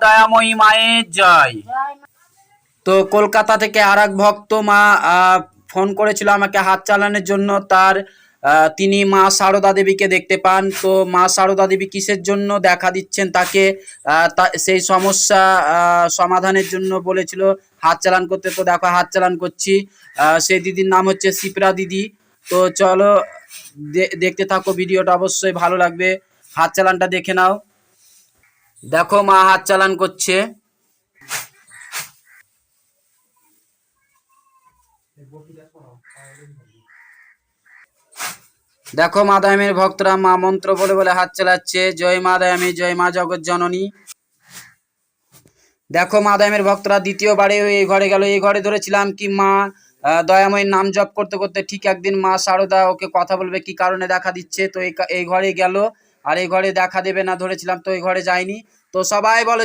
দয়াময়ী মায়ের জয়। তো কলকাতা থেকে আর এক ভক্ত মা ফোন করেছিল আমাকে হাত চালানোর জন্য। তিনি মা সারদা দেবীকে দেখতে পান। তো মা সারদা দেবী কিসের জন্য দেখা দিচ্ছেন তাকে, সেই সমস্যা সমাধানের জন্য বলেছিল হাত চালান করতে। তো দেখো হাত চালান করছি। সেই দিদির নাম হচ্ছে শিপ্রা দিদি। তো চলো দেখতে থাকো ভিডিওটা, অবশ্যই ভালো লাগবে। হাত চালানটা দেখে নাও। দেখো মা হাত চালান করছে। দেখো মা দয়াময়ীর ভক্তরা মা মন্ত্র বলে বলে হাত চালাচ্ছে, জয় মা দয়াময়ী, জয় মা জগৎ জননী। দেখো মা দয়াময়ীর ভক্তরা দ্বিতীয়বারে এই ঘরে গেল। এই ঘরে ধরেছিলাম কি মা দয়াময়ীর নাম জপ করতে করতে ঠিক একদিন মা সারদা ওকে কথা বলবে, কি কারণে দেখা দিচ্ছে। তো এই ঘরে গেল, আর এই ঘরে দেখা দেবে না ধরেছিলাম, তো এই ঘরে যায়নি। তো সবাই বলো